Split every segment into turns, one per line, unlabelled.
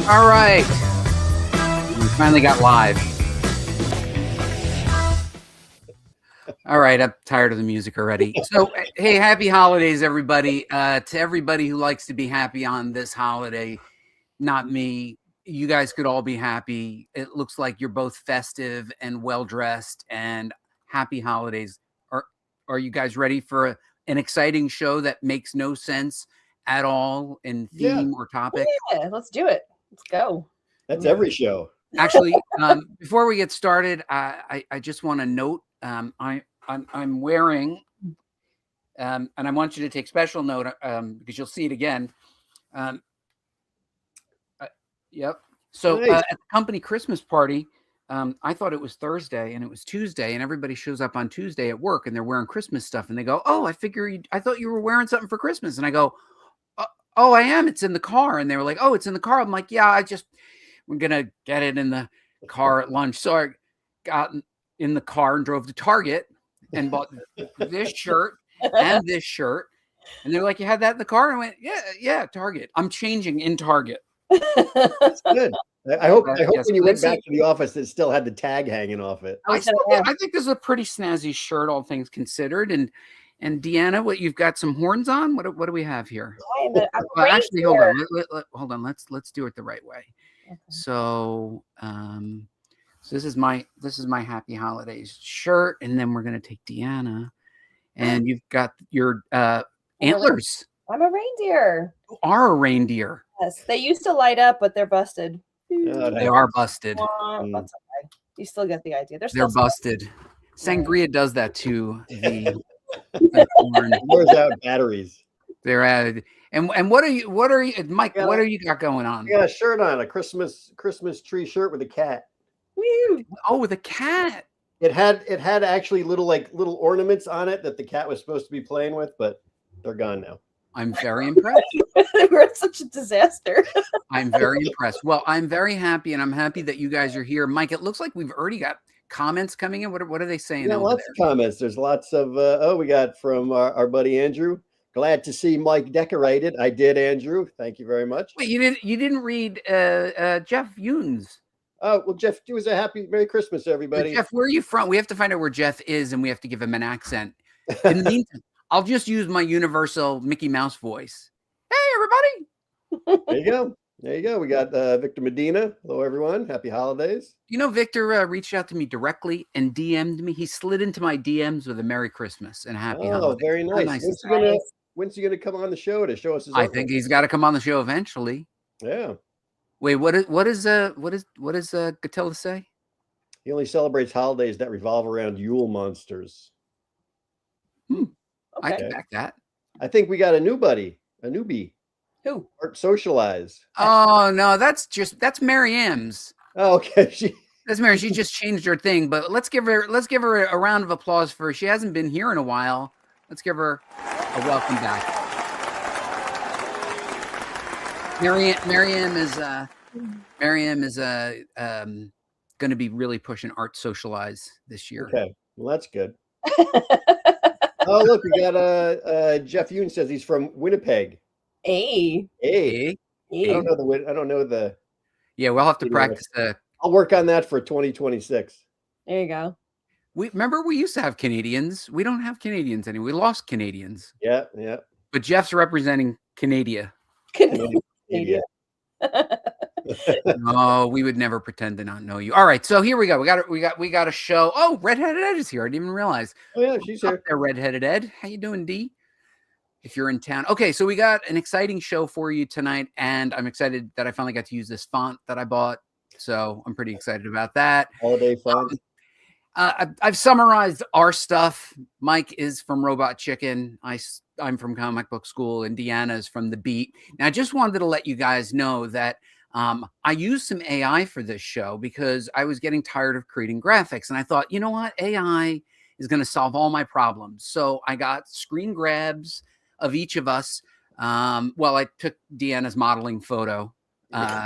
All right. We finally got live. All right. I'm tired of the music already. So, hey, happy holidays, everybody. To everybody who likes to be happy on this holiday, not me. You guys could all be happy. It looks like you're both festive and well-dressed, and happy holidays. Are you guys ready for an exciting show that makes no sense at all in theme or topic?
Yeah, let's do it. Let's go.
That's every show.
Actually, before we get started, I just want to note I'm wearing, and I want you to take special note because you'll see it again. Yep. So
Nice.
at the company Christmas party, I thought it was Thursday and it was Tuesday, and everybody shows up on Tuesday at work and they're wearing Christmas stuff, and they go, "Oh, I thought you were wearing something for Christmas," and I go, "Oh, I am. It's in the car." And they were like, "Oh, it's in the car." I'm like, "Yeah, we're gonna get it in the car at lunch." So I got in the car and drove to Target and bought this shirt and this shirt. And they're like, "You had that in the car?" And I went, "Yeah, Target. I'm changing in Target."
That's good. I hope
Yes,
when you went
let's
back to the office, it still had the tag hanging off it.
I think this is a pretty snazzy shirt, all things considered. And Deanna, what, you've got some horns on? What do we have here? Actually, hold on. Let's do it the right way. Okay. So this is my Happy Holidays shirt, and then we're gonna take Deanna, and you've got your antlers.
I'm a reindeer.
You are a reindeer.
Yes, they used to light up, but they're busted.
They are busted.
That's okay. You still get the idea. They're
busted. Sangria does that to the
corn. Wears out batteries.
They're added. And what are you, Mike? What are you got going on?
I got a shirt on, a Christmas tree shirt with a cat.
Woo.
Oh, with a cat.
It had actually little ornaments on it that the cat was supposed to be playing with, but they're gone now.
I'm very impressed.
We're such a disaster.
I'm very impressed. Well, I'm very happy, and I'm happy that you guys are here. Mike, it looks like we've already got comments coming in. What are they saying?
Yeah, lots of comments. There's lots of we got from our buddy Andrew. Glad to see Mike decorated. I did, Andrew. Thank you very much.
Wait, you didn't read Jeff Yunes.
Oh, well, Jeff, do us a happy Merry Christmas, everybody.
Jeff, where are you from? We have to find out where Jeff is, and we have to give him an accent. In the meantime, I'll just use my universal Mickey Mouse voice. Hey, everybody.
There you go. We got Victor Medina. Hello, everyone. Happy holidays.
You know, Victor reached out to me directly and DM'd me. He slid into my DMs with a Merry Christmas and Happy holidays.
Oh, very nice. When's he gonna come on the show to show us his
I think he's got to come on the show eventually.
Yeah.
Wait, what does Gatilla say?
He only celebrates holidays that revolve around Yule monsters.
Okay. I can back that.
I think we got a newbie.
Who?
Art Socialize.
Oh no, that's Mary M's.
Oh, okay.
That's Mary. She just changed her thing, but let's give her a round of applause for her. She hasn't been here in a while. Let's give her a welcome back. Miriam is going to be really pushing Art Socialize this year.
Okay, well that's good. Oh, look, we got Jeff Yoon says he's from Winnipeg.
Hey.
I don't know the.
Yeah, we'll have to practice that.
I'll work on that for 2026.
There you go.
We used to have Canadians. We don't have Canadians anymore. We lost Canadians.
Yeah.
But Jeff's representing Canada.
Canada.
No, we would never pretend to not know you. All right, so here we go. We got a show. Oh, Redheaded Ed is here. I didn't even realize.
Oh yeah, she's here.
There, Redheaded Ed. How you doing, D? If you're in town. Okay, so we got an exciting show for you tonight, and I'm excited that I finally got to use this font that I bought. So I'm pretty excited about that.
Holiday font.
I've summarized our stuff. Mike is from Robot Chicken. I'm from Comic Book School, and Deanna is from The Beat. Now, I just wanted to let you guys know that I used some AI for this show because I was getting tired of creating graphics. And I thought, you know what? AI is going to solve all my problems. So I got screen grabs of each of us. I took Deanna's modeling photo from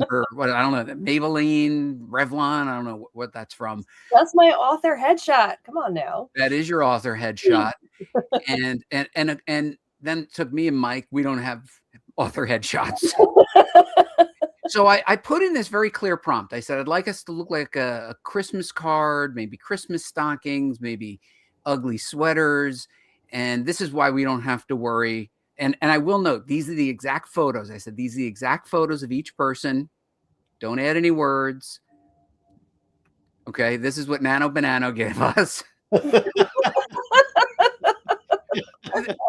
her, I don't know, Maybelline, Revlon. I don't know what that's from.
That's my author headshot. Come on now.
That is your author headshot. and then it took me and Mike. We don't have author headshots. So I put in this very clear prompt. I said, I'd like us to look like a Christmas card, maybe Christmas stockings, maybe ugly sweaters. And this is why we don't have to worry. And I will note, these are the exact photos. I said, these are the exact photos of each person. Don't add any words. Okay, this is what Nano Banano gave us.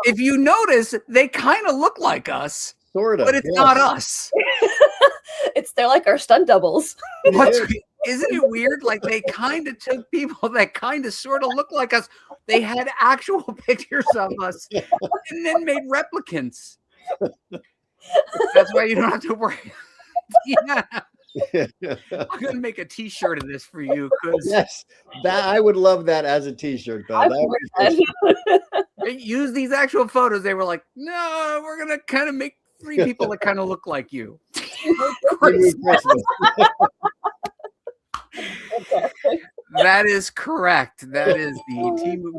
If you notice, they kind of look like us,
Sort of,
but it's not us.
They're like our stunt doubles.
Isn't it weird? Like they kind of took people that kind of sort of look like us. They had actual pictures of us and then made replicants. That's why you don't have to worry. Yeah. I'm gonna make a T-shirt of this for you because
Yes, that I would love that as a T-shirt. Though.
They use these actual photos. They were like, no, we're gonna kind of make 3 people that kind of look like you. That is correct. That is the team.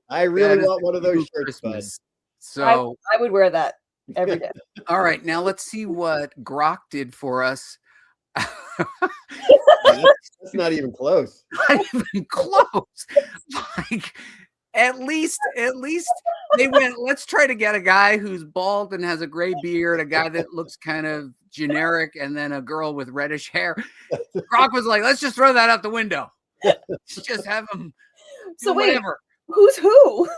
I really want one of those shirts.
Christmas. So
I would wear that every day.
all right, now let's see what Grok did for us.
That's not even close.
Not even close. Like at least they went, let's try to get a guy who's bald and has a gray beard, a guy that looks kind of generic, and then a girl with reddish hair. Grok was like, let's just throw that out the window. Let's just have him
So wait,
whatever.
who's who?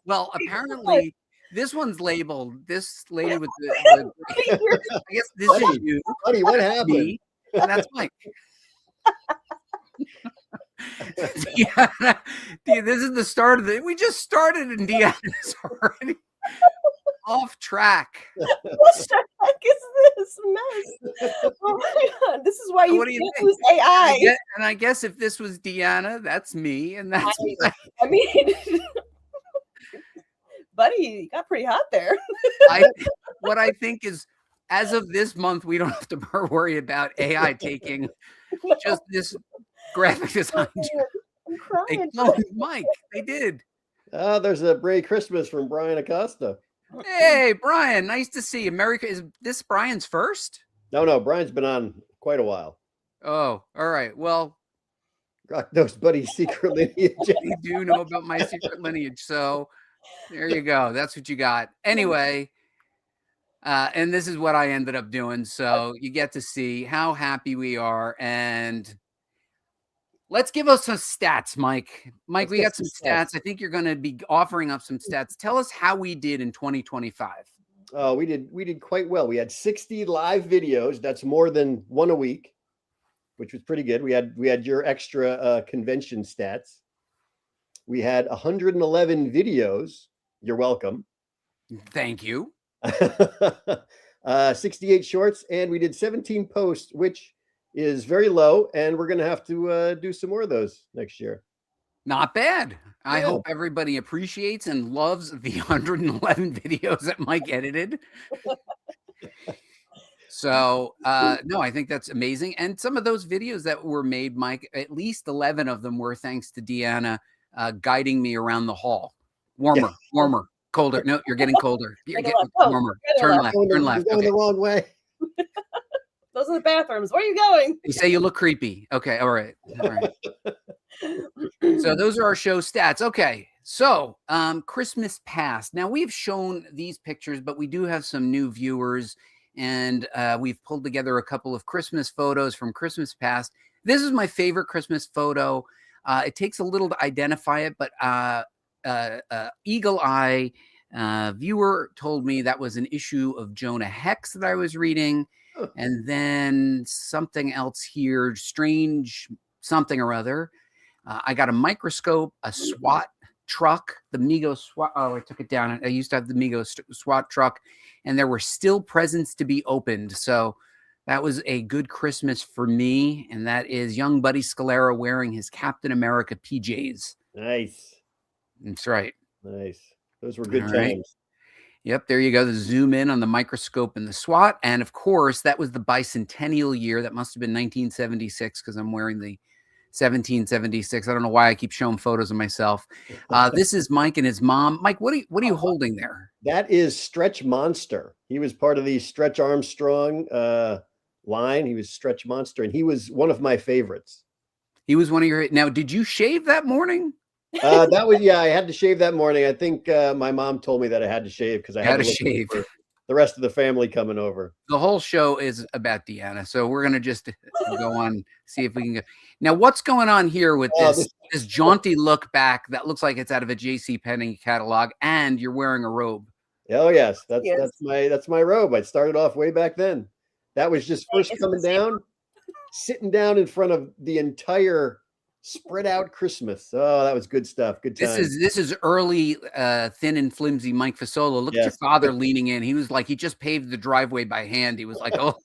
Well, apparently this one's labeled. This lady with the I guess this is you.
Buddy, what happened?
Me, and that's Mike. Deanna, this is the start of it. We just started in Deanna's already off track.
What the heck is this mess? Oh my God. This is why you
What do you
can't
think?
use AI.
And I guess if this was Deanna, that's me, and that's
I mean, buddy, you got pretty hot there.
what I think is, as of this month, we don't have to worry about AI taking just this graphic design.
I'm crying.
They cloned Mike. They did.
Oh, there's a Merry Christmas from Brian Acosta.
Hey, Brian, nice to see you. America, is this Brian's first?
No, Brian's been on quite a while.
Oh, all right. Well,
Rock knows Buddy's secret lineage.
you do know about my secret lineage, so there you go. That's what you got. Anyway, and this is what I ended up doing. So you get to see how happy we are. And let's give us some stats, Mike. Mike, we got some stats. I think you're going to be offering up some stats. Tell us how we did in 2025.
Oh, we did quite well. We had 60 live videos. That's more than one a week, which was pretty good. We had your extra convention stats. We had 111 videos. You're welcome.
Thank you.
68 shorts, and we did 17 posts, which is very low, and we're going to have to do some more of those next year.
Not bad. I
Yeah.
hope everybody appreciates and loves the 111 videos that Mike edited. So, no, I think that's amazing. And some of those videos that were made, Mike, at least 11 of them were thanks to Deanna guiding me around the hall. Warmer, warmer, colder. No, you're getting colder. You're getting warmer. Turn left, turn left.
You're going the wrong way.
Those are the bathrooms. Where are you going?
You say you look creepy. Okay, all right. All right. So those are our show stats. Okay. So Christmas past. Now we've shown these pictures, but we do have some new viewers, and we've pulled together a couple of Christmas photos from Christmas past. This is my favorite Christmas photo. It takes a little to identify it, but Eagle Eye viewer told me that was an issue of Jonah Hex that I was reading. And then something else here, strange something or other. I got a microscope, a SWAT truck, the Mego SWAT. Oh, I took it down. I used to have the Mego SWAT truck, and there were still presents to be opened. So that was a good Christmas for me. And that is young Buddy Scalera wearing his Captain America PJs.
Nice.
That's right.
Nice. Those were good
All
times.
right. Yep, there you go. The zoom in on the microscope and the SWAT. And of course, that was the bicentennial year. That must have been 1976 because I'm wearing the 1776. I don't know why I keep showing photos of myself. This is Mike and his mom. Mike, what are you holding there?
That is Stretch Monster. He was part of the Stretch Armstrong line. He was Stretch Monster, and he was one of my favorites.
He was one of your. Now, did you shave that morning?
That was, yeah, I had to shave that morning. I think my mom told me that I had to shave because I had to
shave
for the rest of the family coming over.
The whole show is about Deanna, so we're gonna just go on, see if we can go. Now, what's going on here with this jaunty look back that looks like it's out of a J.C. Penney catalog, and you're wearing a robe?
Oh yes, that's my robe. I started off way back then. That was just first coming down, sitting down in front of the entire spread out Christmas. Oh, that was good stuff. Good time.
This is early, thin and flimsy Mike Fasolo. Look at your father leaning in. He was like, he just paved the driveway by hand. He was like, oh,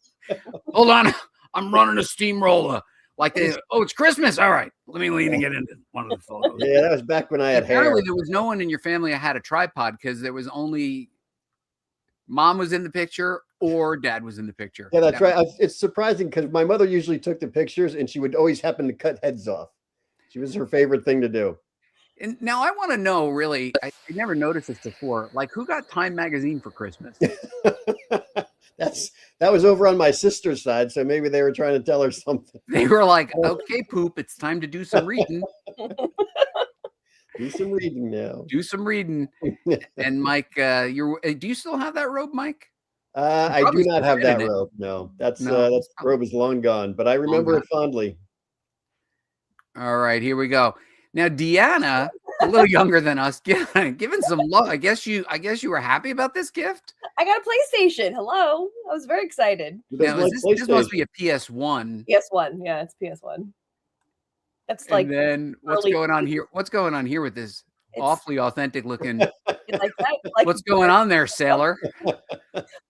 hold on, I'm running a steamroller. Like, oh, it's Christmas. All right, let me lean and get into one of the photos.
Yeah, that was back when I had hair.
Apparently, there was no one in your family that had a tripod because there was only mom was in the picture or dad was in the picture.
Yeah, that's right. It's surprising because my mother usually took the pictures and she would always happen to cut heads off. She was her favorite thing to do.
And now I want to know, really, I never noticed this before. Like, who got Time magazine for Christmas?
That was over on my sister's side, so maybe they were trying to tell her something.
They were like, okay, poop, it's time to do some reading.
Do some reading now.
Do some reading. And Mike, do you still have that robe, Mike?
I do not have that robe. No, that robe is long gone, but I remember it fondly.
All right, here we go. Now, Deanna, a little younger than us, giving some love. I guess you were happy about this gift.
I got a PlayStation. Hello, I was very excited.
Now, this must be a PS1.
PS1, yeah, it's PS1. That's like.
And then what's going on here? What's going on here with this awfully authentic looking?
Like
what's going on there, sailor?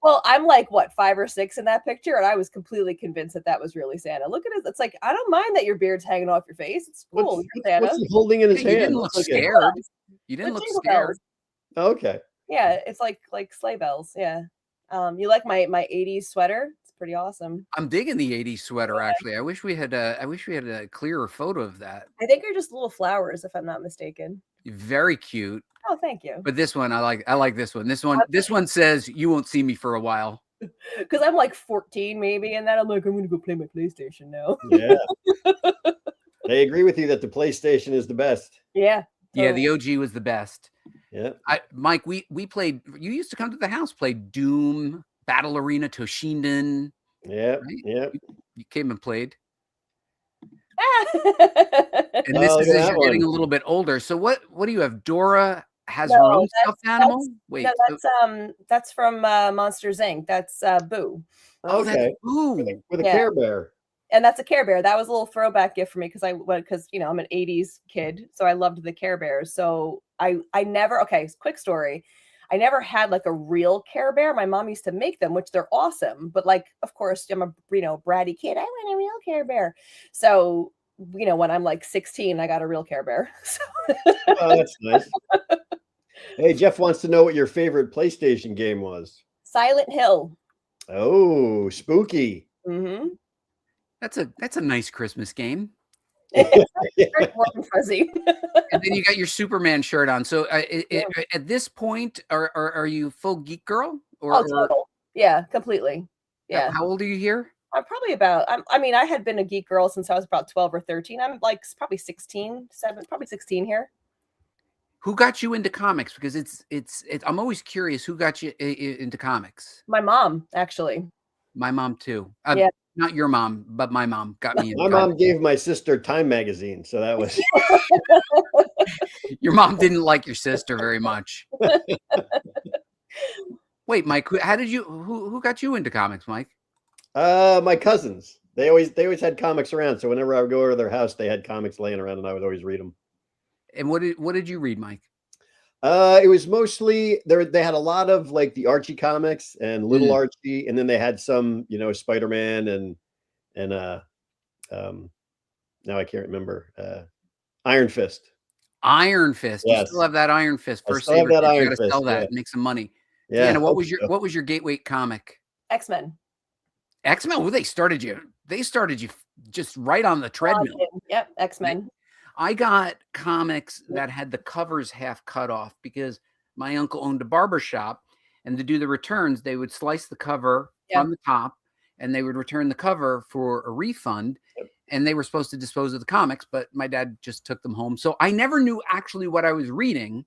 Well, I'm like, what, 5 or 6 in that picture, and I was completely convinced that was really Santa. Look at it. It's like, I don't mind that your beard's hanging off your face. It's cool. Santa.
What's he holding in his hand?
You didn't look scared. You didn't look scared.
Okay.
Yeah, it's like sleigh bells. Yeah. You like my 80s sweater? It's pretty awesome.
I'm digging the 80s sweater, actually. I wish we had a clearer photo of that.
I think they're just little flowers, if I'm not mistaken.
Very cute.
Oh, thank you.
But this one, I like this one. This one says, "You won't see me for a while."
Because I'm like 14 maybe, and then I'm like, I'm going to go play my PlayStation now.
Yeah. I agree with you that the PlayStation is the best.
Yeah.
Totally. Yeah, the OG was the best.
Yeah.
Mike, we played, you used to come to the house, play Doom, Battle Arena, Toshinden.
Yeah.
Right?
Yeah.
You came and played.
And
this is as you're getting a little bit older. So what do you have? Dora has her own stuffed animal? Wait.
No, that's from Monsters Inc. That's Boo.
Oh, that's Boo.
With a Care Bear.
And that's a Care Bear. That was a little throwback gift for me because I'm an 80s kid, so I loved the Care Bears. So I never, quick story. I never had like a real Care Bear. My mom used to make them, which they're awesome. But like, of course, I'm a bratty kid. I want a real Care Bear. So when I'm like 16, I got a real Care Bear.
Oh, that's nice. Hey, Jeff wants to know what your favorite PlayStation game was.
Silent Hill.
Oh, spooky.
Mm-hmm.
That's a nice Christmas game.
Very warm and fuzzy.
And then you got your Superman shirt on. So at this point, are you full geek girl?
Total. Yeah, completely. Yeah.
How old are you here?
I'm probably about. I had been a geek girl since I was about 12 or 13. I'm like probably 16 here.
Who got you into comics? Because it's I'm always curious who got you into comics.
My mom, actually.
My mom too.
Yeah.
Not your mom, but my mom got me into
My mom gave my sister Time magazine, so that was.
Your mom didn't like your sister very much. Wait, Mike, who got you into comics, Mike?
My cousins. They always had comics around, so whenever I would go over to their house, they had comics laying around, and I would always read them.
And what did you read, Mike?
It was mostly they had a lot of like the Archie comics and Little Archie, and then they had some, Spider-Man and now I can't remember. Iron Fist.
Iron Fist.
Yes.
You still have that Iron Fist.
I still have that Iron Fist.
Sell that and make some money.
Yeah.
Deanna, what was your gateway comic?
X-Men.
X-Men. Well, they started you just right on the treadmill.
Yep, X-Men.
I got comics that had the covers half cut off because my uncle owned a barber shop, and to do the returns, they would slice the cover from the top and they would return the cover for a refund. And they were supposed to dispose of the comics, but my dad just took them home. So I never knew actually what I was reading.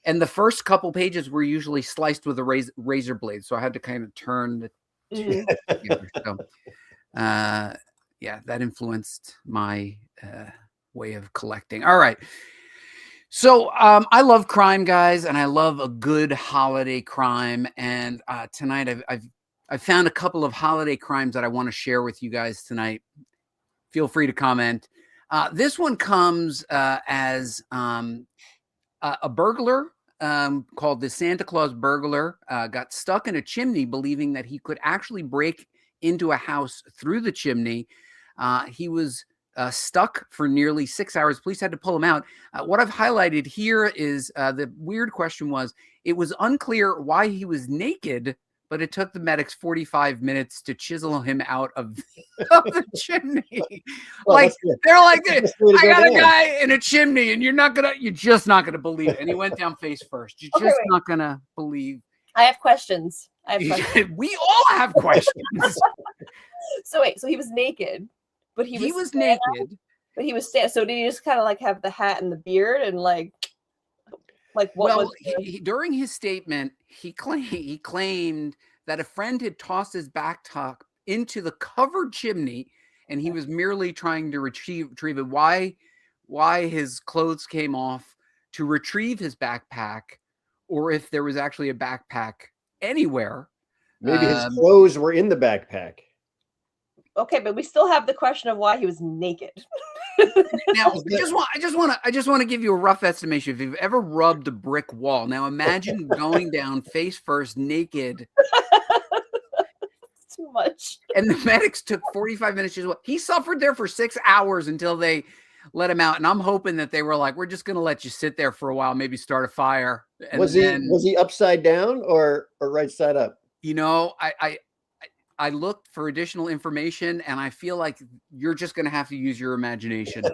And the first couple pages were usually sliced with a razor blade. So I had to kind of turn the two together. So, yeah, that influenced my way of collecting. All right. So I love crime, guys, and I love a good holiday crime. And tonight I've found a couple of holiday crimes that I want to share with you guys tonight. Feel free to comment. This one comes as a burglar called the Santa Claus burglar got stuck in a chimney, believing that he could actually break into a house through the chimney. He was stuck for nearly 6 hours. Police had to pull him out. What I've highlighted here is the weird question was, it was unclear why he was naked, but it took the medics 45 minutes to chisel him out of the chimney.
Well,
like they're like, I got a
down.
guy in a chimney, and you're just not gonna believe it. And he went down face first. You're just not gonna believe.
I have questions.
We all have questions.
So wait, so he was naked, but he was
naked,
but he was standing. So did he just kind of like have the hat and the beard and like what was
during his statement, he claimed that a friend had tossed his backpack into the covered chimney, and he was merely trying to retrieve it. Why his clothes came off to retrieve his backpack, or if there was actually a backpack anywhere.
Maybe his clothes were in the backpack.
Okay, but we still have the question of why he was naked.
Now, I just want to give you a rough estimation. If you've ever rubbed a brick wall, now imagine going down face first naked.
Too much.
And the medics took 45 minutes. He suffered there for 6 hours until they let him out. And I'm hoping that they were like, we're just going to let you sit there for a while, maybe start a fire. And
was he upside down or right side up?
You know, I looked for additional information, and I feel like you're just going to have to use your imagination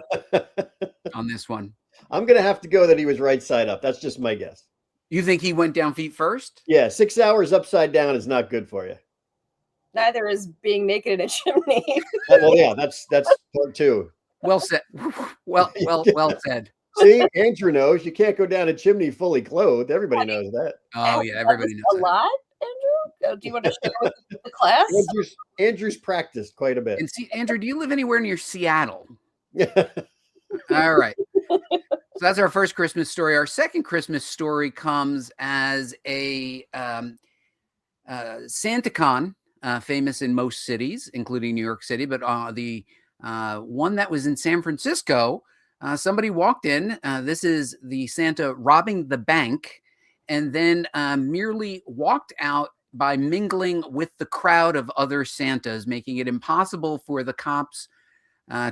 on this one.
I'm going to have to go that he was right side up. That's just my guess.
You think he went down feet first?
Yeah, 6 hours upside down is not good for you.
Neither is being naked in a chimney.
Well, yeah, that's part two.
Well said. Well said.
See, Andrew knows you can't go down a chimney fully clothed. Everybody knows that.
Oh yeah, everybody knows
a lot. Andrew, do you want to share with the class?
Andrew's practiced quite a bit.
And see, Andrew, do you live anywhere near Seattle? All right. So that's our first Christmas story. Our second Christmas story comes as a SantaCon, famous in most cities, including New York City, but the one that was in San Francisco, somebody walked in. This is the Santa robbing the bank, and then merely walked out by mingling with the crowd of other Santas, making it impossible for the cops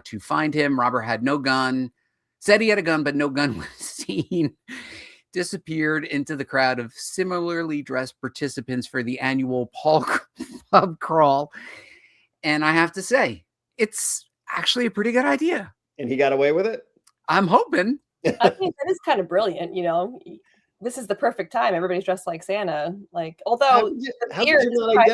to find him. Robber had no gun, said he had a gun, but no gun was seen. Disappeared into the crowd of similarly dressed participants for the annual pub crawl. And I have to say, it's actually a pretty good idea.
And he got away with it?
I'm hoping.
I think that is kind of brilliant, you know. This is the perfect time. Everybody's dressed like Santa. Like, although the beard is like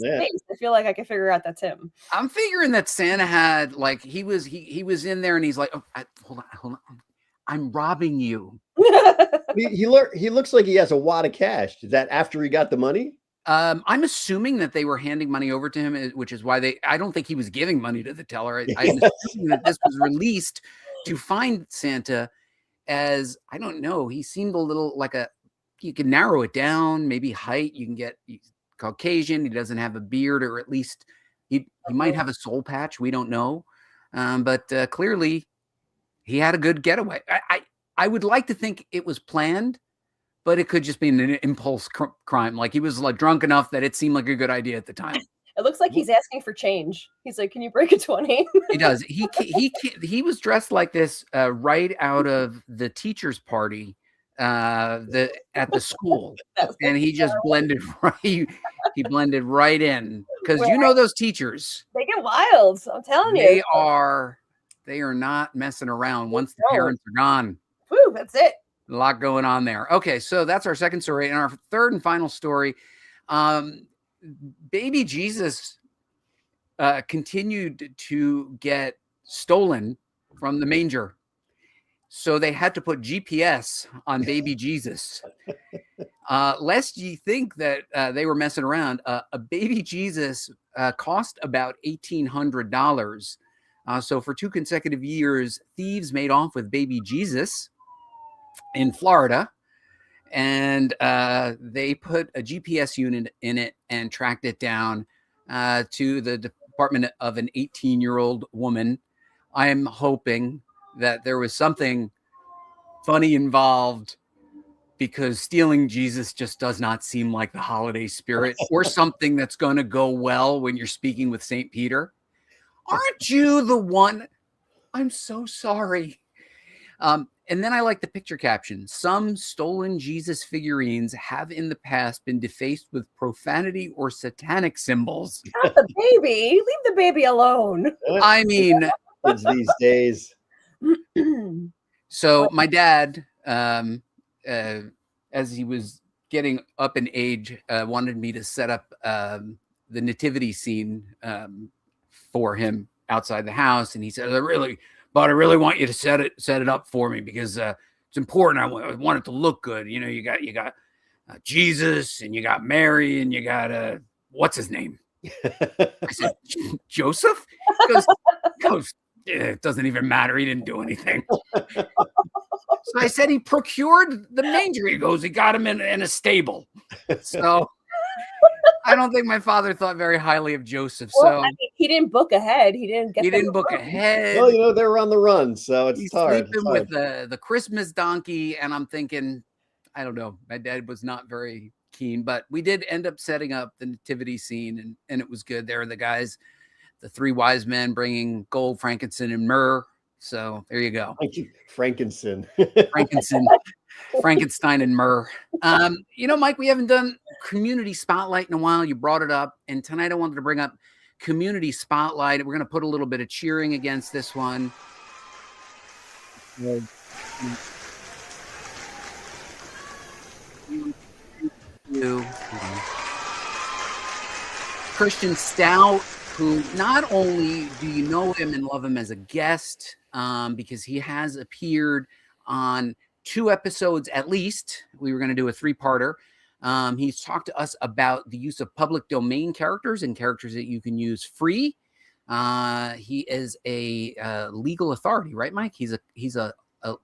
face. I feel like I can figure out that's him.
I'm figuring that Santa had like he was in there and he's like, oh, hold on. I'm robbing you.
he looks like he has a wad of cash. Is that after he got the money?
I'm assuming that they were handing money over to him, which is why I don't think he was giving money to the teller. I'm assuming that this was released to find Santa. As I don't know, he seemed a little like you can narrow it down, maybe height. You can get Caucasian. He doesn't have a beard, or at least he might have a soul patch. We don't know. But clearly he had a good getaway. I would like to think it was planned, but it could just be an impulse crime. Like he was like drunk enough that it seemed like a good idea at the time.
It looks like he's asking for change. He's like, "Can you break a 20?"
He does. He was dressed like this right out of the teacher's party at the school, and he just blended right. He blended right in because you know those teachers.
They get wild. I'm telling you,
they are not messing around once the parents are gone.
Woo, that's it.
A lot going on there. Okay, so that's our second story, and our third and final story. baby Jesus continued to get stolen from the manger. So they had to put GPS on baby Jesus. Lest you think that they were messing around, a baby Jesus cost about $1,800. So for 2 consecutive years, thieves made off with baby Jesus in Florida. And they put a GPS unit in it and tracked it down to the department of an 18-year-old woman. I am hoping that there was something funny involved, because stealing Jesus just does not seem like the holiday spirit or something that's going to go well when you're speaking with St. Peter. Aren't you the one? I'm so sorry. And then I like the picture caption. Some stolen Jesus figurines have in the past been defaced with profanity or satanic symbols.
Not the baby. Leave the baby alone.
I mean,
Kids these days.
So my dad, as he was getting up in age, wanted me to set up the nativity scene for him outside the house, and he said, I really want you to set it up for me, because it's important. I want it to look good. You know, you got Jesus, and you got Mary, and you got what's his name? I said, Joseph? He goes, it doesn't even matter. He didn't do anything. So I said, he procured the manger. He goes, he got him in a stable. So I don't think my father thought very highly of Joseph.
Well,
So
I mean, he didn't book ahead. He didn't
book ahead.
Well, you know, they were on the run, so it's
He's
hard.
sleeping with the Christmas donkey, and I'm thinking, I don't know. My dad was not very keen, but we did end up setting up the nativity scene, and it was good. There were the guys, the 3 wise men bringing gold, frankincense, and myrrh. So there you go.
Thank you, Frankenstein.
Frankenstein and myrrh. You know, Mike, we haven't done community spotlight in a while. You brought it up, and tonight I wanted to bring up community spotlight. We're going to put a little bit of cheering against this one. Christian Stout, who not only do you know him and love him as a guest, because he has appeared on 2 episodes at least. We were going to do a 3-parter. He's talked to us about the use of public domain characters and characters that you can use free. He is a legal authority, right, Mike? He's a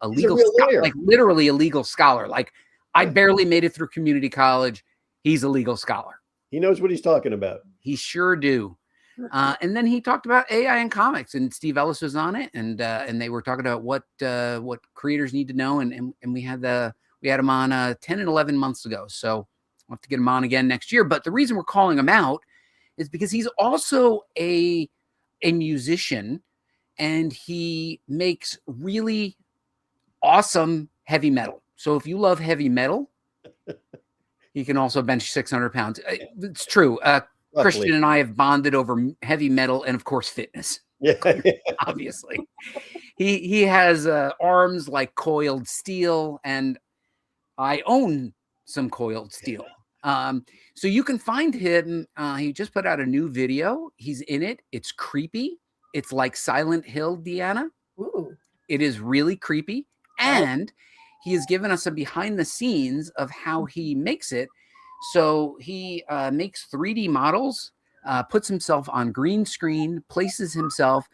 legal scholar, like literally a legal scholar. Like, I barely made it through community college. He's a legal scholar.
He knows what he's talking about.
He sure do. And then he talked about AI and comics, and Steve Ellis was on it, and they were talking about what creators need to know, and we had him on 10 and 11 months ago, so we'll have to get him on again next year. But the reason we're calling him out is because he's also a musician, and he makes really awesome heavy metal. So if you love heavy metal, he can also bench 600 pounds. It's true. Christian and I have bonded over heavy metal and, of course, fitness.
Yeah.
Obviously. He has arms like coiled steel, and I own some coiled steel. So you can find him. He just put out a new video. He's in it. It's creepy. It's like Silent Hill, Deanna.
Ooh.
It is really creepy. And he has given us a behind the scenes of how he makes it. So he makes 3D models, puts himself on green screen, places himself.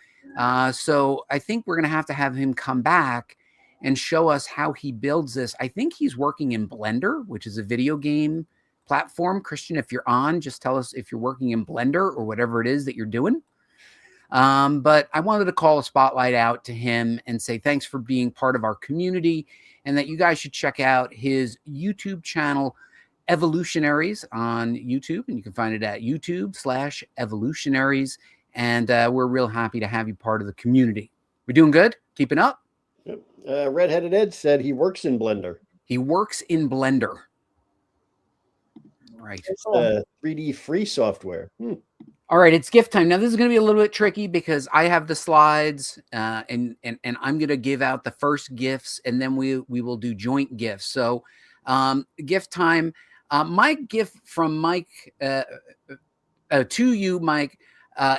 So I think we're going to have him come back and show us how he builds this. I think he's working in Blender, which is a video game platform. Christian, if you're on, just tell us if you're working in Blender or whatever it is that you're doing. But I wanted to call a spotlight out to him and say thanks for being part of our community, and that you guys should check out his YouTube channel, Evolutionaries, on YouTube, and you can find it at YouTube/Evolutionaries. And we're real happy to have you part of the community. We're doing good, keeping up.
Redheaded Ed said he works in Blender.
He works in Blender. Right.
3D free software.
All right, it's gift time. Now, this is going to be a little bit tricky because I have the slides, and I'm going to give out the first gifts, and then we will do joint gifts. So gift time. My gift from Mike to you, Mike,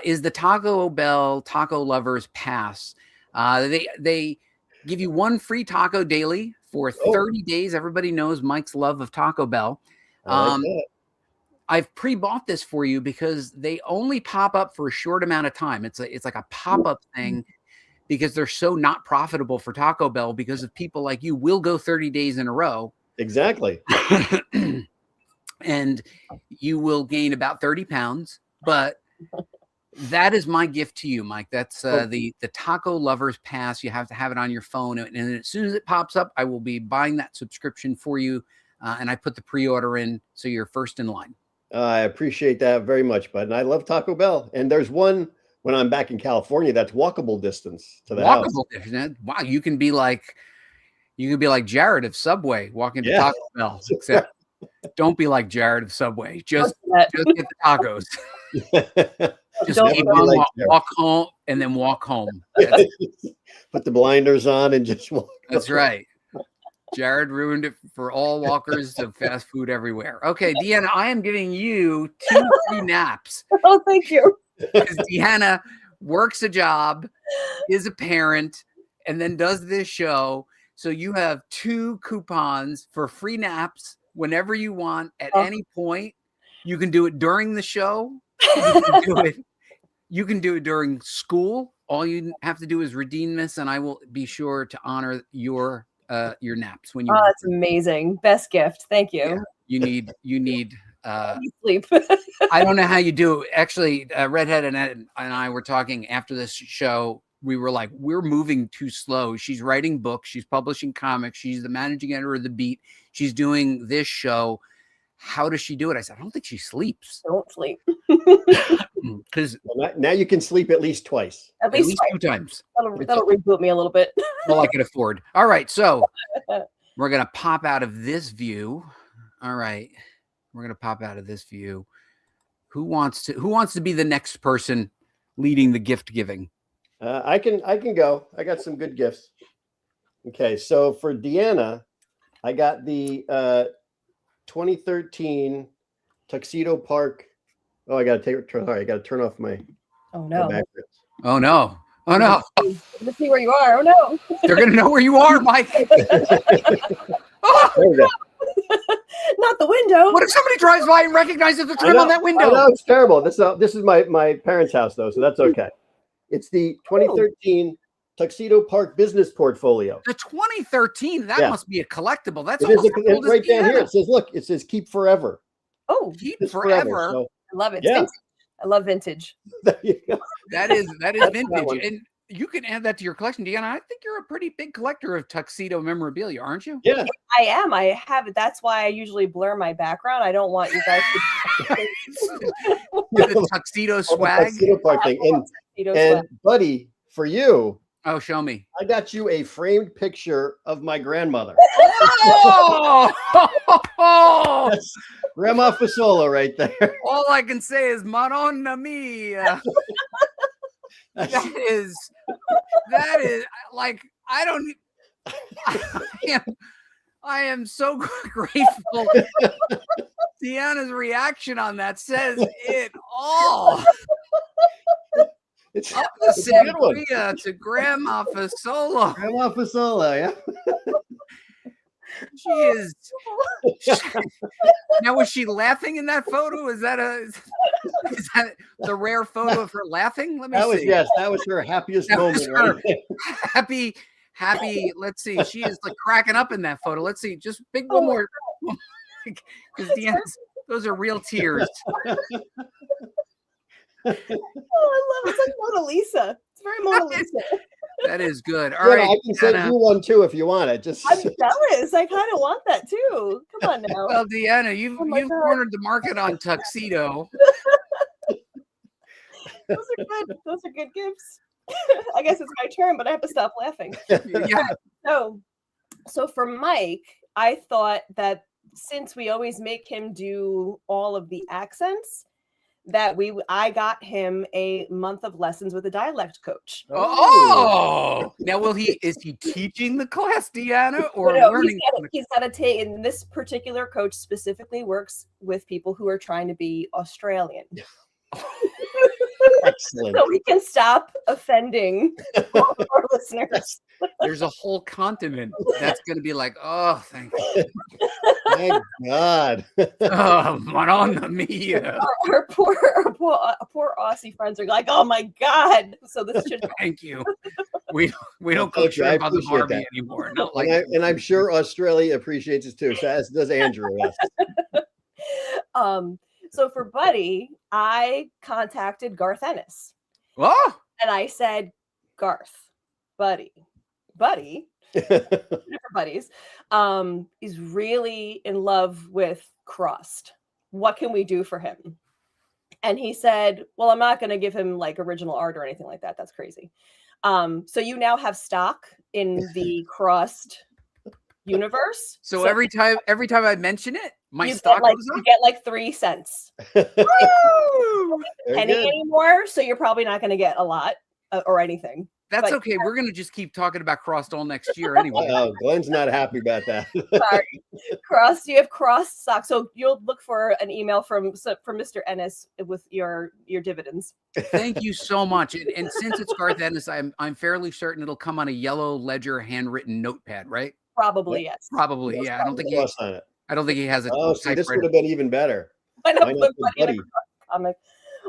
is the Taco Bell Taco Lovers Pass. They give you one free taco daily for 30 days. Everybody knows Mike's love of Taco Bell.
I like that.
I've pre-bought this for you because they only pop up for a short amount of time. It's like a pop-up thing because they're so not profitable for Taco Bell because of people like you will go 30 days in a row.
Exactly.
And you will gain about 30 pounds. But that is my gift to you, Mike. That's the Taco Lovers Pass. You have to have it on your phone. And as soon as it pops up, I will be buying that subscription for you. And I put the pre-order in, so you're first in line.
I appreciate that very much, bud. And I love Taco Bell. And there's one when I'm back in California that's walkable distance to the house.
Walkable distance. Wow, you can be like Jared of Subway walking to Taco Bell. Except don't be like Jared of Subway. Just get the tacos. Just keep on walk home and then walk home.
Put the blinders on and just walk.
That's right. Jared ruined it for all walkers of fast food everywhere. Okay, Deanna, I am giving you 2 free naps.
Oh, thank you.
Because Deanna works a job, is a parent, and then does this show. So you have 2 coupons for free naps whenever you want at any point. You can do it during the show. You can do it during school. All you have to do is redeem this, and I will be sure to honor your naps when you.
Oh, that's amazing! Best gift. Thank you.
Yeah, you need
sleep.
I don't know how you do it. Actually, Redhead and I were talking after this show. We were like, we're moving too slow. She's writing books. She's publishing comics. She's the managing editor of The Beat. She's doing this show. How does she do it? I said, I don't think she sleeps.
Don't sleep.
Because
now you can sleep at least twice.
At least
2 times.
That'll reboot me a little bit.
All I can afford. All right. So we're going to pop out of this view. All right. We're going to pop out of this view. Who wants to be the next person leading the gift giving?
I can go. I got some good gifts. Okay. So for Deanna, I got the 2013 Tuxedo Park. Oh, I got to turn off my.
Oh no!
Oh no! Oh no!
Let's see where you are. Oh no!
They're gonna know where you are, Mike.
Oh, there we go.
Not the window.
What if somebody drives by and recognizes the trim on that window?
No, it's terrible. This is my parents' house though, so that's okay. It's the 2013 Tuxedo Park Business Portfolio.
The 2013. That must be a collectible. That's
it's right down here. It says, look, it says keep forever.
Oh,
keep forever.
So,
I love it.
Yeah.
I love vintage.
That is vintage. And you can add that to your collection, Deanna. I think you're a pretty big collector of tuxedo memorabilia, aren't you?
Yeah,
I am. I have it. That's why I usually blur my background. I don't want you guys to
the tuxedo swag.
Tuxedo Park thing. And buddy, for you.
Oh, show me.
I got you a framed picture of my grandmother.
Oh!
That's Grandma Fasolo right there.
All I can say is Madonna mia. That is like I am so grateful. Deanna's reaction on that says it all.
It's
up the sangria to Grandma Fasolo.
Grandma Fasolo, yeah.
She is. Now, was she laughing in that photo? Is that the rare photo of her laughing? Let me see.
That was her happiest moment.
Right? Happy. Let's see. She is like cracking up in that photo. Let's see. Just big one more. Because those are real tears.
Oh, I love it. It's like Mona Lisa. It's very Mona Lisa.
That is good. All right,
I can send you one too if you want it.
I'm jealous. I kind of want that too. Come on now.
Well, Deanna, you've cornered the market on tuxedo.
Those are good. Those are good gifts. I guess it's my turn, but I have to stop laughing.
Yeah.
So for Mike, I thought that since we always make him do all of the accents, that I got him a month of lessons with a dialect coach.
Oh, now is he teaching the class, Deanna, or
No,
learning?
He's got to take, and this particular coach specifically works with people who are trying to be Australian.
Excellent.
So we can stop offending all of our listeners.
There's a whole continent that's going to be like, oh, thank you.
Thank God.
Oh, Madonna mia.
Our poor Aussie friends are like, oh my God. So this should.
Thank you. We don't go
Thank you. I
shrimp on the
appreciate
Barbie
that.
anymore. Not like
And I'm sure Australia appreciates it too. So as does Andrew. Yes.
So for Buddy, I contacted Garth Ennis.
oh,
And I said, Garth, Buddy, different buddies, is really in love with Crust. What can we do for him? And he said, well, I'm not going to give him like original art or anything like that. That's crazy. So you now have stock in the Crust universe.
So every time I mention it, my
you
stock
get
goes
you
up.
get like 3 cents.
Woo!
Penny anymore, so you're probably not going to get a lot or anything.
That's
But-
okay. We're gonna just keep talking about Crossed all next year anyway.
Oh, Glenn's not happy about that.
Sorry, Crust. You have Crust stock, so you'll look for an email from Mr. Ennis with your dividends.
Thank you so much. And since it's Garth Ennis, I'm fairly certain it'll come on a yellow ledger handwritten notepad, right?
Probably yes.
Probably,
Yes,
yeah. I don't think
Cross on it.
he has a
Oh, see, this would
typewriter.
have been even better.
I know,
Why not
but
put
Buddy in a
Buddy?
comic.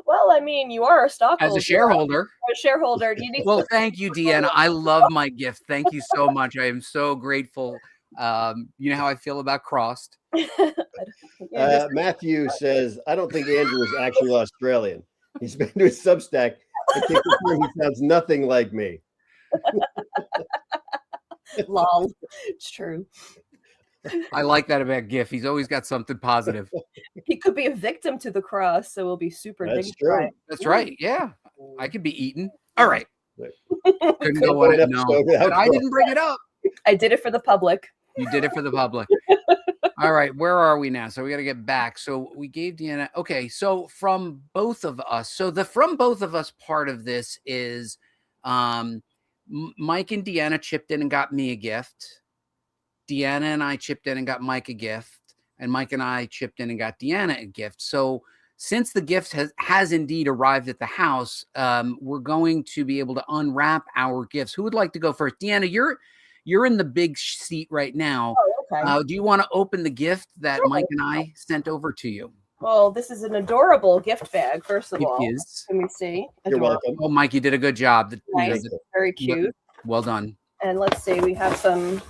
Well, I mean, you are a stockholder.
As a shareholder.
A shareholder. You need
Well, thank you, Deanna. I love my gift. Thank you so much. I am so grateful. You know how I feel about Crossed.
Matthew says, I don't think Andrew is actually Australian. He's been to his Substack. I think he sounds nothing like me.
lol. It's true.
I like that about GIF. He's always got something positive.
He could be a victim to the cross, so we'll be super
That's
dignified.
true.
That's right. Yeah. I could be eaten. All right.
Couldn't
Couldn't go on it. No. But I
Cross.
didn't bring it up.
I did it for the public.
You did it for the public. All right, where are we now? So we got to get back. So we gave Deanna. Okay, so from both of us. So the from both of us part of this is Mike and Deanna chipped in and got me a gift. Deanna and I chipped in and got Mike a gift, and Mike and I chipped in and got Deanna a gift. So since the gift has indeed arrived at the house, we're going to be able to unwrap our gifts. Who would like to go first? Deanna, you're in the big seat right now.
Oh, okay.
Do you want to open the gift that Mike and I sent over to you?
Well, this is an adorable gift bag, first of all.
It is.
Let me see.
You're
Adorable.
welcome.
Oh, Mike, you did a good job.
Nice. Very cute.
Well done.
And let's see, we have some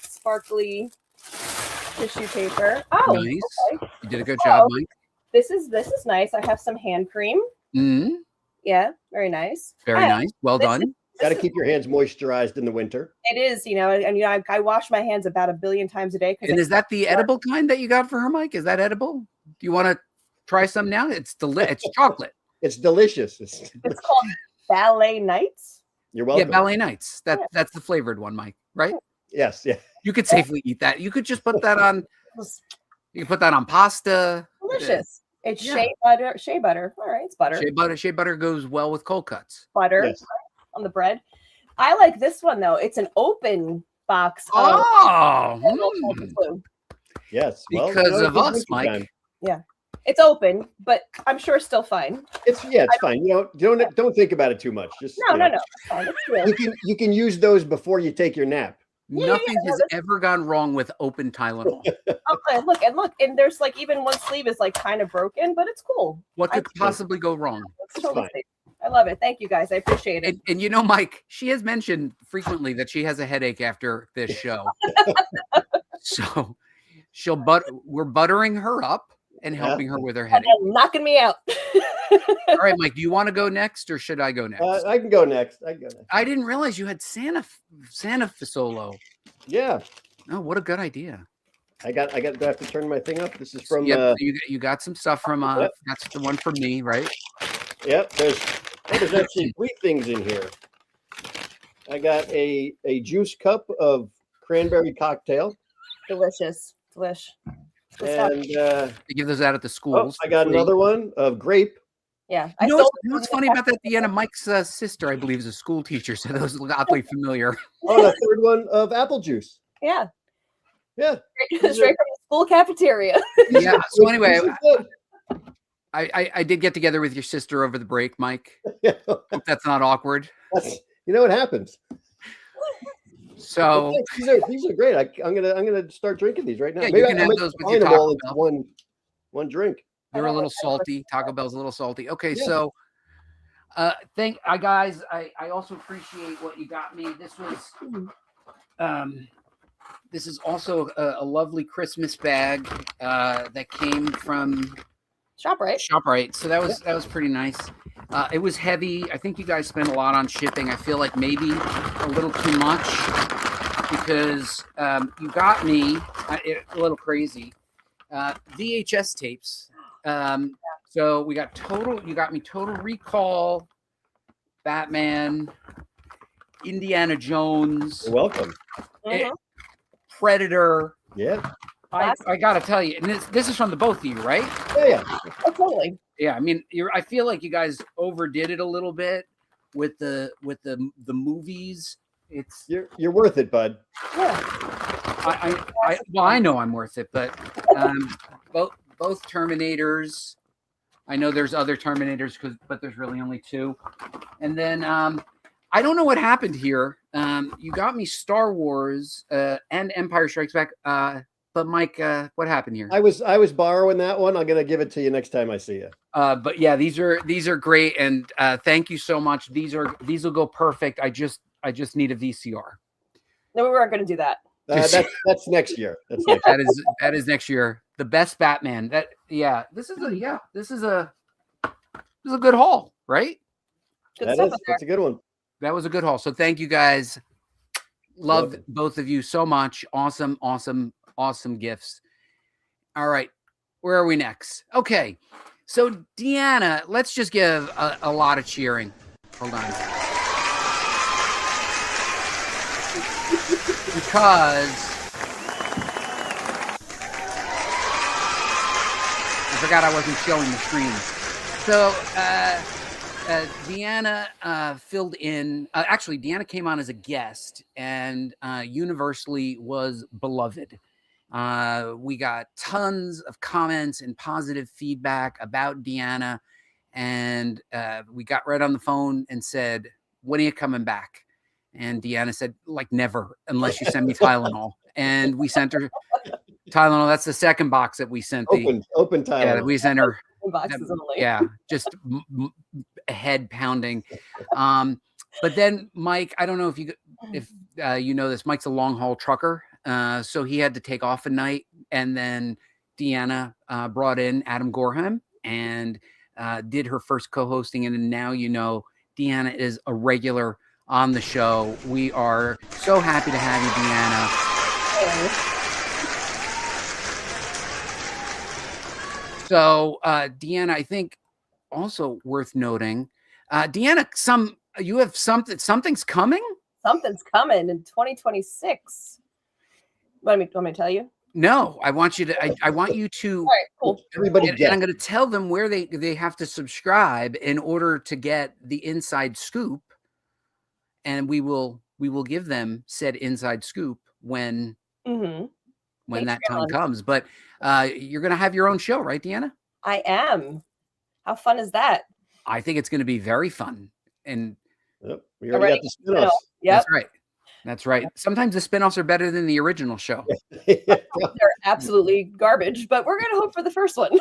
sparkly tissue paper. Oh,
Nice.
okay.
You did a good job, Mike.
This is nice. I have some hand cream.
Mm,
Yeah, very nice.
very nice. Well
this
done.
Got to keep your hands moisturized in the winter.
It is, and I wash my hands about 1 billion times a day.
And is that the edible kind that you got for her, Mike? Is that edible? Do you want to try some now? It's it's chocolate.
It's delicious.
It's called Ballet Nights.
You're welcome.
Yeah, Ballet Nights. That's the flavored one, Mike, right?
Yes, yeah.
You could safely eat that. You could just put that on. You can put that on pasta.
Delicious. It's
Yeah.
shea butter. All right, it's butter.
Shea butter goes well with cold cuts.
Butter
Yes.
on the bread. I like this one though. It's an open box.
Oh,
Glue.
Yes. Well,
because of
it's
us, Mike.
wintertime.
It's open, but I'm sure still fine.
It's fine. Don't think about it too much. Just
No,
you know,
It's fine. It's good.
You can use those before you take your nap.
Nothing has ever gone wrong with open Tylenol.
Okay, look, and there's like even one sleeve is like kind of broken, but it's cool.
What could possibly go wrong?
It's totally safe. I love it. Thank you guys. I appreciate it.
And Mike, she has mentioned frequently that she has a headache after this show. So we're buttering her up and helping her with her headache.
Knocking me out.
All right, Mike, do you want to go next or should I go next?
I can go next.
I didn't realize you had Santa Fasolo.
Yeah.
Oh, what a good idea.
Do I have to turn my thing up? This is from
Yep, you got some stuff from that's the one from me, right?
Yep, there's actually 3 things in here. I got a juice cup of cranberry cocktail.
Delicious. Delish.
And
They give those out at the schools.
I got another one of grape.
Yeah.
You know what's funny about that? Deanna, Mike's sister, I believe, is a school teacher, so those look oddly familiar.
Oh, and a third one of apple juice.
Yeah.
Yeah.
Straight from the school cafeteria.
Yeah. So anyway, I did get together with your sister over the break, Mike. Hope that's not awkward.
You know what happens.
So
these are great. I'm gonna start drinking these right now.
Yeah,
Maybe
you can have those with your Taco Bell.
One drink.
They're a little salty. Taco Bell's a little salty. Okay,
Yeah.
so guys, I also appreciate what you got me. This is also a lovely Christmas bag that came from ShopRite. So that was pretty nice. It was heavy. I think you guys spent a lot on shipping. I feel like maybe a little too much because you got me a little crazy. VHS tapes. So we got you got me Total Recall, Batman, Indiana Jones.
You're welcome.
Predator.
Yeah.
I gotta tell you, and this is from the both of you, right?
Yeah.
Oh, totally.
Yeah, I mean, I feel like you guys overdid it a little bit with the movies.
You're worth it, bud.
Yeah.
I know I'm worth it, but both Terminators. I know there's other Terminators, but there's really only two. And then I don't know what happened here. You got me Star Wars and Empire Strikes Back. But Mike, what happened here?
I was borrowing that one. I'm gonna give it to you next time I see you.
But yeah, these are great, and thank you so much. These will go perfect. I just need a VCR.
No, we weren't going to do that.
That's next year.
That is next year. The best Batman. This is a good haul, right?
Good
That's a good one.
That was a good haul. So thank you guys. Loved both of you so much. Awesome gifts. All right, where are we next? Okay, so Deanna, let's just give a lot of cheering. Hold on. Because I forgot I wasn't showing the screen. So Deanna filled in. Actually, Deanna came on as a guest and universally was beloved. We got tons of comments and positive feedback about Deanna. And we got right on the phone and said, when are you coming back? And Deanna said, like, never, unless you send me Tylenol. And we sent her Tylenol. That's the second box that we sent.
Open Tylenol.
Yeah, we sent her.
Boxes only.
Yeah, just head pounding. But then Mike, I don't know if you know this, Mike's a long haul trucker. So he had to take off a night. And then Deanna brought in Adam Gorham and did her first co-hosting. And now, Deanna is a regular on the show. We are so happy to have you, Deanna. So, Deanna, I think also worth noting, Deanna, something's coming.
Something's coming in 2026. Want me to tell you?
No, I want you to. I want you to.
All right, cool.
Everybody,
and I'm going to tell them where they have to subscribe in order to get the inside scoop. And we will give them said inside scoop when that time comes. But you're going to have your own show, right, Deanna?
I am. How fun is that?
I think it's going to be very fun. And
we already got the spin-offs.
Yep.
That's right. Sometimes the spin-offs are better than the original show.
They're absolutely garbage, but we're going to hope for the first one.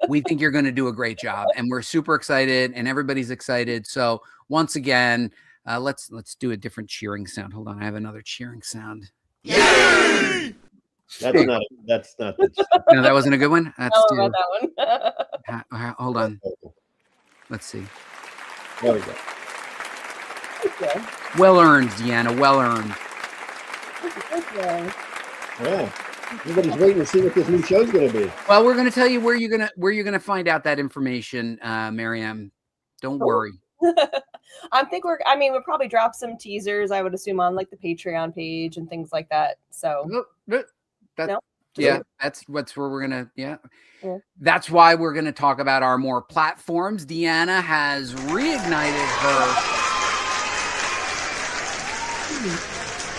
We think you're going to do a great job, and we're super excited, and everybody's excited. So once again, let's do a different cheering sound. Hold on, I have another cheering sound.
Yay! That's not
No, that wasn't a good one.
About that one.
Hold on. Let's see.
There we go.
Okay.
Well earned, Deanna. Well earned.
Yeah. Everybody's waiting to see what this new show's going to be.
Well, we're going to tell you where you're going to find out that information, Mariam. Don't worry.
We'll probably drop some teasers, I would assume, on like the Patreon page and things like that. So
Yeah, that's where we're gonna. Yeah,
Yeah.
that's why we're gonna talk about our more platforms. Deanna has reignited her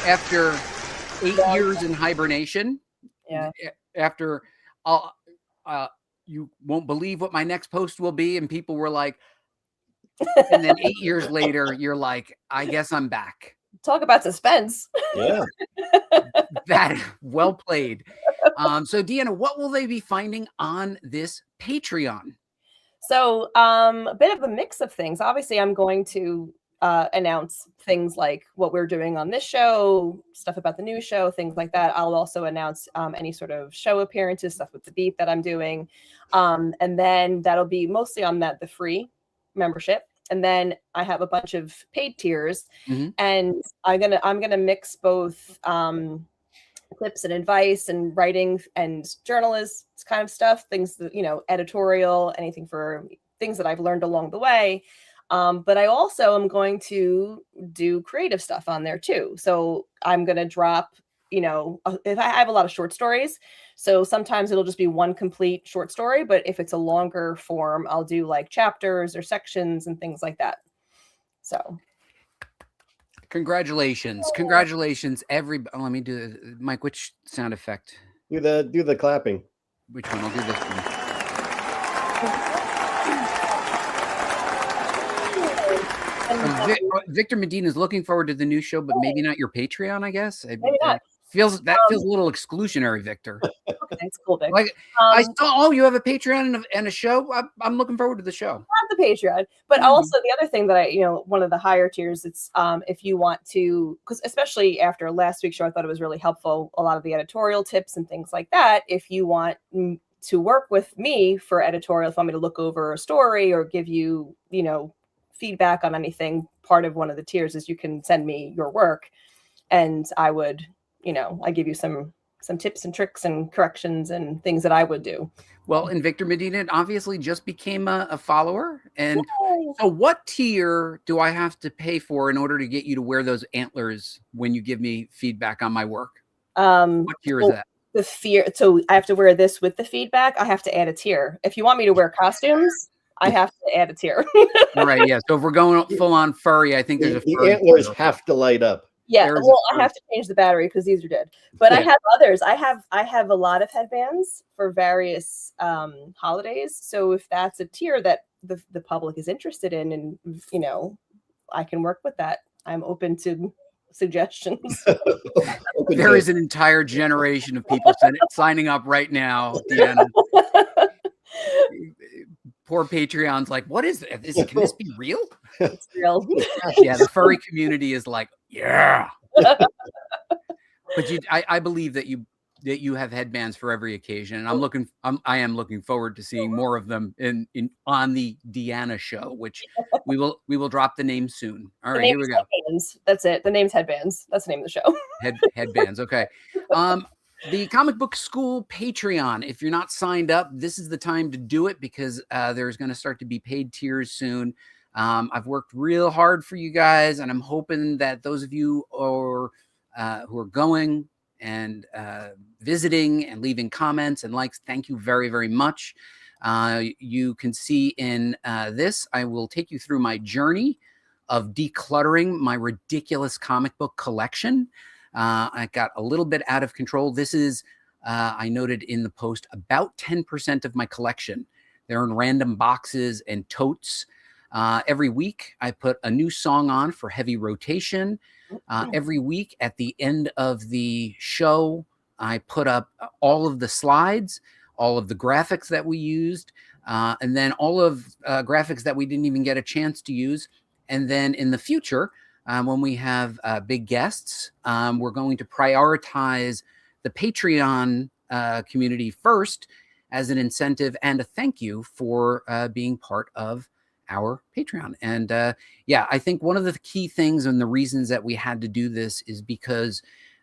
after 8 years in hibernation.
Yeah.
After, you won't believe what my next post will be, and people were like, and then 8 years later, you're like, I guess I'm back.
Talk about suspense.
Yeah.
That well played. So Deanna, what will they be finding on this Patreon?
So a bit of a mix of things. Obviously, I'm going to announce things like what we're doing on this show, stuff about the new show, things like that. I'll also announce any sort of show appearances, stuff with the beat that I'm doing. And then that'll be mostly on the free membership. And then I have a bunch of paid tiers, and I'm gonna mix both tips and advice and writing and journalist kind of stuff, things that, editorial, anything for things that I've learned along the way. But I also am going to do creative stuff on there too. So I'm going to drop, if I have a lot of short stories, so sometimes it'll just be one complete short story, but if it's a longer form, I'll do like chapters or sections and things like that. So
congratulations. Let me do Mike, which sound effect?
Do the clapping.
Which one? I'll do this one. Victor Medina is looking forward to the new show, but maybe not your Patreon, I guess.
Maybe not.
Feels a little exclusionary, Victor.
Okay, it's cool, Vic.
Like, I saw, you have a Patreon and a show. I'm looking forward to the show.
Not the Patreon, but also the other thing that one of the higher tiers, it's if you want to, because especially after last week's show, I thought it was really helpful, a lot of the editorial tips and things like that. If you want to work with me for editorial, if you want me to look over a story or give you, feedback on anything, part of one of the tiers is you can send me your work, and I would, I give you some tips and tricks and corrections and things that I would do.
Well, and Victor Medina obviously just became a follower. And so what tier do I have to pay for in order to get you to wear those antlers when you give me feedback on my work? What tier is that?
So I have to wear this with the feedback. I have to add a tier. If you want me to wear costumes, I have to add a tier.
All right. Yeah. So if we're going full on furry, I think there's
the antlers have to light up.
Yeah, well, I have to change the battery because these are dead. But I have others. I have a lot of headbands for various holidays. So if that's a tier that the public is interested in, and I can work with that. I'm open to suggestions.
There is an entire generation of people signing up right now, Deanna. Poor Patreon's like, what is it? Can this be real?
It's real.
Yeah, the furry community is like, yeah. But I believe that you have headbands for every occasion, and I am looking forward to seeing more of them on the Deanna show, which we will drop the name soon. All right, here we go.
Headbands. That's it. The name's Headbands. That's the name of the show.
Headbands. Okay. The Comic Book School Patreon. If you're not signed up, this is the time to do it, because there's going to start to be paid tiers soon. I've worked real hard for you guys, and I'm hoping that those of you who are going and visiting and leaving comments and likes, thank you very, very much. You can see in this, I will take you through my journey of decluttering my ridiculous comic book collection. I got a little bit out of control. This is, I noted in the post, about 10% of my collection. They're in random boxes and totes. Every week, I put a new song on for heavy rotation. Every week, at the end of the show, I put up all of the slides, all of the graphics that we used, and then all of graphics that we didn't even get a chance to use. And then in the future, when we have big guests, we're going to prioritize the Patreon community first as an incentive and a thank you for being part of our Patreon. And I think one of the key things and the reasons that we had to do this is because,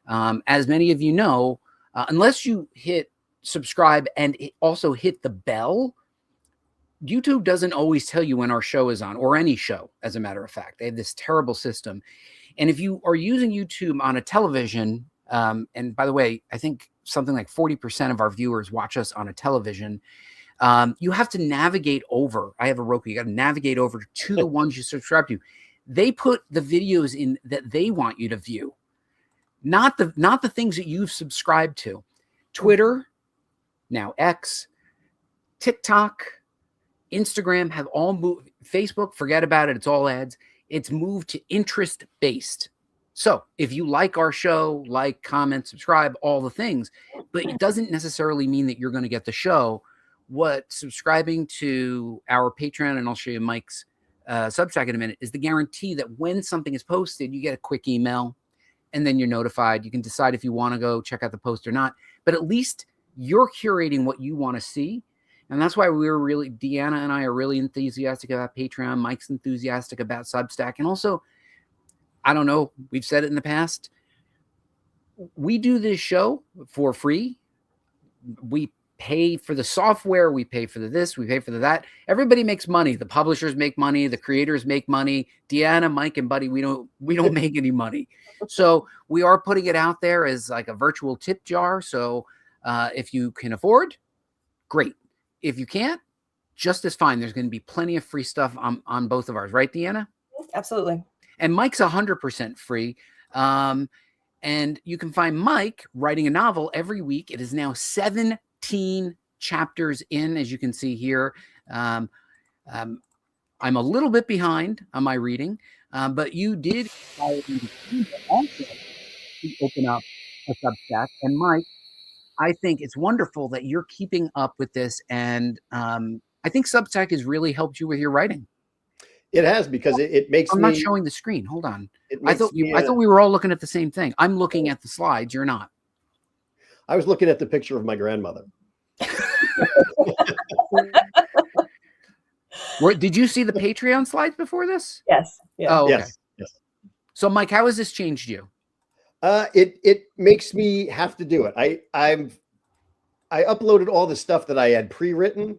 as many of you know, unless you hit subscribe and also hit the bell, YouTube doesn't always tell you when our show is on, or any show, as a matter of fact. They have this terrible system. And if you are using YouTube on a television, and by the way, I think something like 40% of our viewers watch us on a television. You have to navigate over. I have a Roku. You got to navigate over to the ones you subscribe to. They put the videos in that they want you to view, not the things that you've subscribed to. Twitter, now X, TikTok, Instagram have all moved. Facebook, forget about it. It's all ads. It's moved to interest-based. So if you like our show, like, comment, subscribe, all the things, but it doesn't necessarily mean that you're going to get the show. What subscribing to our Patreon, and I'll show you Mike's Substack in a minute, is the guarantee that when something is posted, you get a quick email and then you're notified. You can decide if you want to go check out the post or not, but at least you're curating what you want to see. And that's why Deanna and I are really enthusiastic about Patreon. Mike's enthusiastic about Substack. And also, I don't know, we've said it in the past, we do this show for free. We pay for the software, we pay for this, we pay for that. Everybody makes money. The publishers make money, the creators make money. Deanna, Mike, and Buddy, we don't make any money. So we are putting it out there as like a virtual tip jar. So if you can afford, great. If you can't, just as fine. There's going to be plenty of free stuff on both of ours, right, Deanna?
Absolutely.
And Mike's 100% free. And you can find Mike writing a novel every week. It is now 17 chapters in, as you can see here. I'm a little bit behind on my reading, but you did also open up a Substack. And Mike, I think it's wonderful that you're keeping up with this. And I think Substack has really helped you with your writing.
It has, because it makes
I'm not showing the screen. Hold on. I thought
me,
we were all looking at the same thing. I'm looking at the slides. You're not.
I was looking at the picture of my grandmother.
Did you see the Patreon slides before this?
Yes. Yeah.
Oh, okay.
Yes.
So, Mike, how has this changed you?
It makes me have to do it. I uploaded all the stuff that I had pre-written,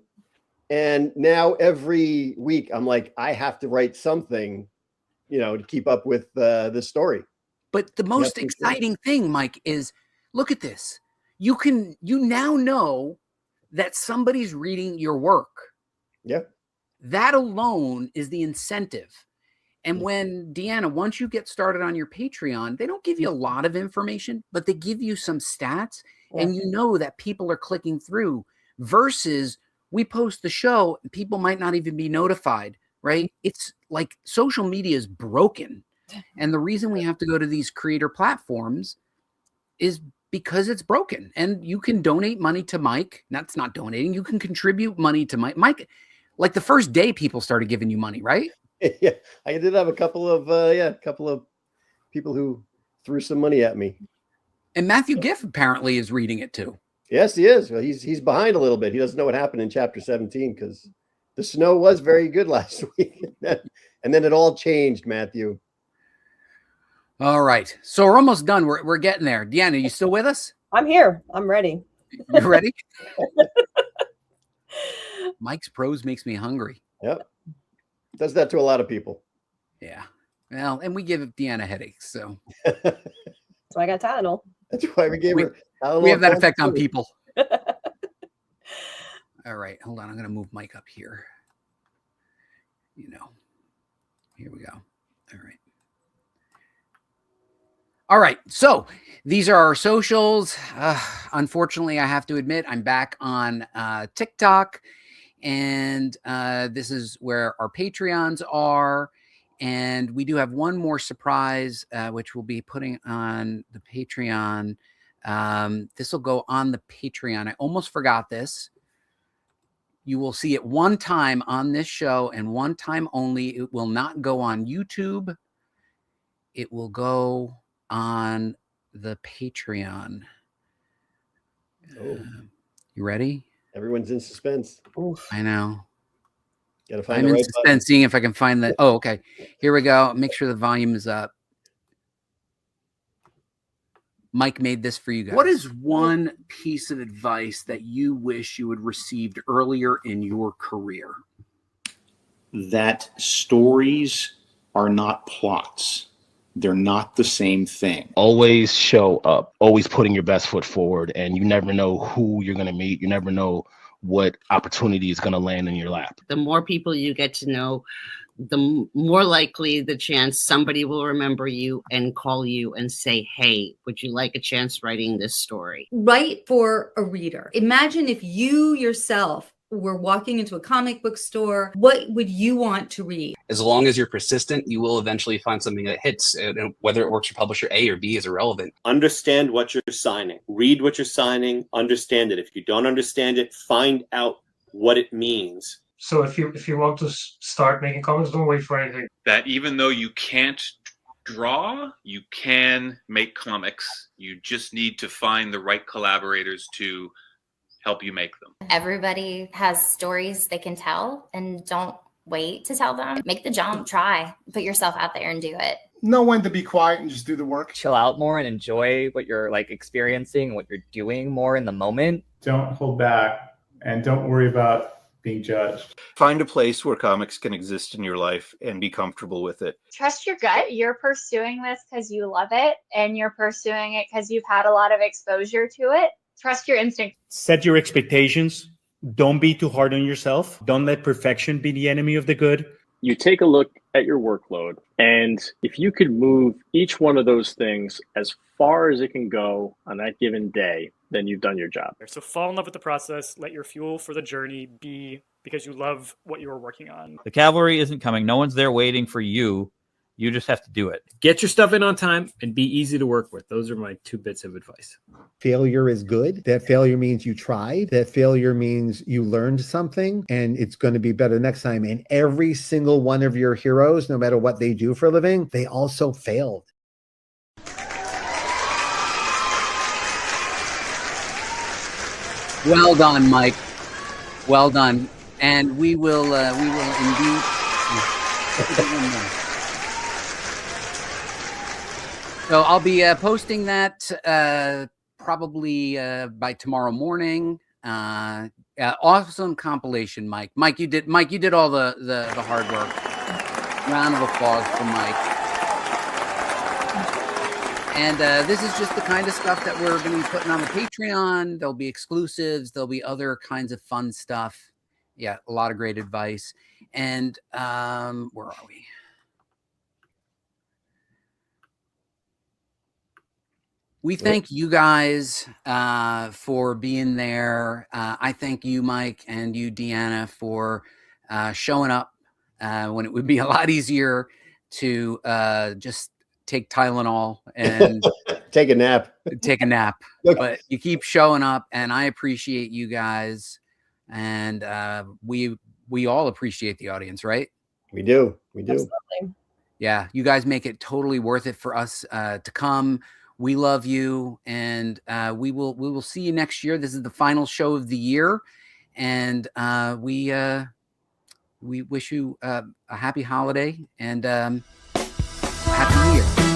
and now every week I'm like, I have to write something, to keep up with the story.
But the most exciting thing, Mike, is look at this. You now know that somebody's reading your work.
Yeah.
That alone is the incentive. And when Deanna, once you get started on your Patreon, they don't give you a lot of information, but they give you some stats, and you know that people are clicking through, versus we post the show and people might not even be notified, right? It's like social media is broken. And the reason we have to go to these creator platforms is because it's broken. And you can donate money to Mike. That's not donating. You can contribute money to Mike. Mike, like the first day people started giving you money, right?
Yeah, I did have a couple of people who threw some money at me.
And Matthew Giff apparently is reading it too.
Yes, he is. Well, he's behind a little bit. He doesn't know what happened in chapter 17 because the snow was very good last week. And then it all changed, Matthew.
All right. So we're almost done. We're getting there. Deanna, are you still with us?
I'm here. I'm ready.
You ready? Mike's prose makes me hungry.
Yep. Does that to a lot of people.
Yeah. Well, and we give Deanna headaches. So
that's why I got Tylenol.
That's why we gave her Tylenol.
We have that effect on people. All right. Hold on. I'm going to move Mike up here. Here we go. All right. All right. So these are our socials. Unfortunately, I have to admit, I'm back on TikTok. And this is where our Patreons are. And we do have one more surprise, which we'll be putting on the Patreon. This will go on the Patreon. I almost forgot this. You will see it one time on this show and one time only. It will not go on YouTube. It will go on the Patreon.
Oh.
You ready?
Everyone's in suspense.
Oof.
I know.
Gotta find
I'm in suspense, seeing if I can find that. Oh, okay. Here we go. Make sure the volume is up. Mike made this for you guys. What is one piece of advice that you wish you had received earlier in your career?
That stories are not plots. They're not the same thing.
Always show up, always putting your best foot forward, and you never know who you're going to meet. You never know what opportunity is going to land in your lap.
The more people you get to know, the more likely the chance somebody will remember you and call you and say, hey, would you like a chance writing this story?
Write for a reader. Imagine if you yourself were walking into a comic book store, what would you want to read?
As long as you're persistent, you will eventually find something that hits. And whether it works for publisher A or B is irrelevant.
Understand what you're signing. Read what you're signing. Understand it. If you don't understand it, find out what it means.
So if you want to start making comics, don't wait for anything.
That even though you can't draw, you can make comics. You just need to find the right collaborators to help you make them.
Everybody has stories they can tell, and don't wait to tell them. Make the jump, try, put yourself out there and do it.
Know when to be quiet and just do the work.
Chill out more and enjoy what you're like experiencing, what you're doing more in the moment.
Don't hold back and don't worry about being judged.
Find a place where comics can exist in your life and be comfortable with it.
Trust your gut. You're pursuing this because you love it, and you're pursuing it because you've had a lot of exposure to it. Trust your instinct.
Set your expectations. Don't be too hard on yourself. Don't let perfection be the enemy of the good.
You take a look at your workload, and if you could move each one of those things as far as it can go on that given day, then you've done your job.
So fall in love with the process. Let your fuel for the journey be because you love what you're working on.
The cavalry isn't coming. No one's there waiting for you. You just have to do it.
Get your stuff in on time and be easy to work with. Those are my 2 bits of advice.
Failure is good. That failure means you tried. That failure means you learned something, and it's going to be better next time. And every single one of your heroes, no matter what they do for a living, they also failed.
Well done, Mike. Well done. And we will indeed. So I'll be posting that probably by tomorrow morning. Awesome compilation, Mike. Mike, you did all the hard work. Round of applause for Mike. And this is just the kind of stuff that we're going to be putting on the Patreon. There'll be exclusives. There'll be other kinds of fun stuff. Yeah, a lot of great advice. And where are we? We thank you guys for being there. I thank you, Mike, and you, Deanna, for showing up when it would be a lot easier to just take Tylenol and
take a nap.
But you keep showing up, and I appreciate you guys, and we all appreciate the audience, right?
We do.
Absolutely.
Yeah, you guys make it totally worth it for us to come. We love you, and we will see you next year. This is the final show of the year, and we wish you a happy holiday and happy New Year.